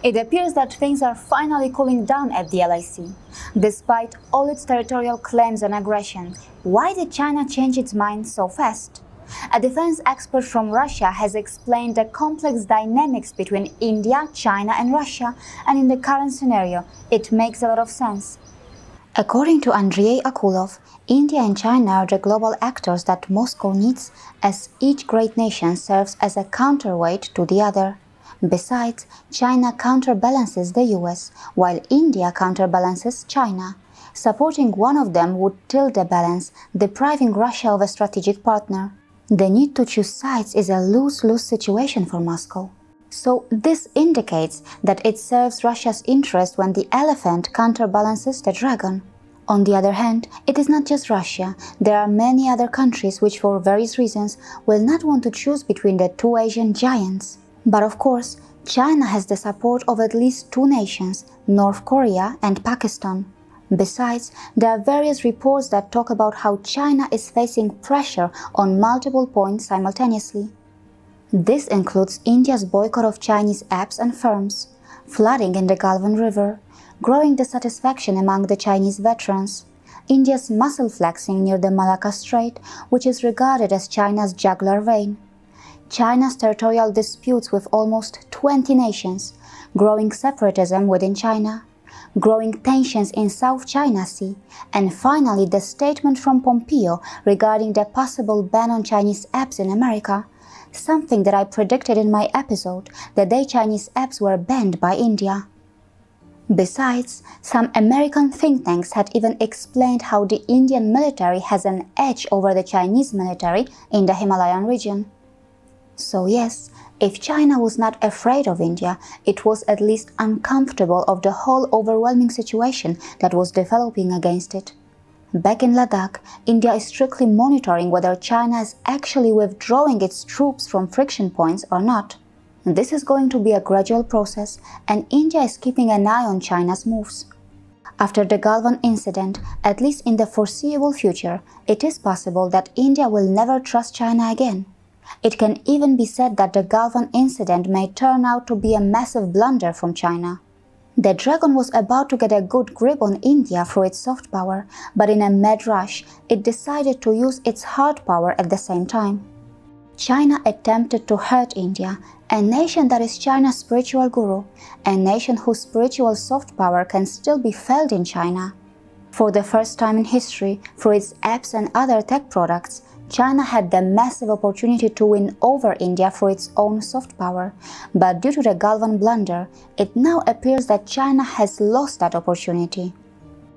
It appears that things are finally cooling down at the LAC. Despite all its territorial claims and aggression, why did China change its mind so fast? A defense expert from Russia has explained the complex dynamics between India, China and Russia, and in the current scenario, it makes a lot of sense. According to Andrei Akulov, India and China are the global actors that Moscow needs, as each great nation serves as a counterweight to the other. Besides, China counterbalances the US, while India counterbalances China. Supporting one of them would tilt the balance, depriving Russia of a strategic partner. The need to choose sides is a lose-lose situation for Moscow. So this indicates that it serves Russia's interest when the elephant counterbalances the dragon. On the other hand, it is not just Russia. There are many other countries which for various reasons will not want to choose between the two Asian giants. But of course, China has the support of at least two nations, North Korea and Pakistan. Besides, there are various reports that talk about how China is facing pressure on multiple points simultaneously. This includes India's boycott of Chinese apps and firms, flooding in the Galvan River, growing dissatisfaction among the Chinese veterans, India's muscle flexing near the Malacca Strait, which is regarded as China's jugular vein, China's territorial disputes with almost 20 nations, growing separatism within China, growing tensions in South China Sea, and finally the statement from Pompeo regarding the possible ban on Chinese apps in America, something that I predicted in my episode the day Chinese apps were banned by India. Besides, some American think tanks had even explained how the Indian military has an edge over the Chinese military in the Himalayan region. So yes, if China was not afraid of India, it was at least uncomfortable of the whole overwhelming situation that was developing against it. Back in Ladakh, India is strictly monitoring whether China is actually withdrawing its troops from friction points or not. This is going to be a gradual process, and India is keeping an eye on China's moves. After the Galvan incident, at least in the foreseeable future, it is possible that India will never trust China again. It can even be said that the Galvan incident may turn out to be a massive blunder from China. The dragon was about to get a good grip on India through its soft power, but in a mad rush, it decided to use its hard power at the same time. China attempted to hurt India, a nation that is China's spiritual guru, a nation whose spiritual soft power can still be felt in China. For the first time in history, through its apps and other tech products, China had the massive opportunity to win over India through its own soft power, but due to the Galvan blunder, it now appears that China has lost that opportunity.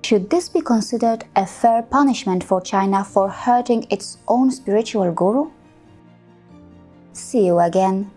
Should this be considered a fair punishment for China for hurting its own spiritual guru? See you again.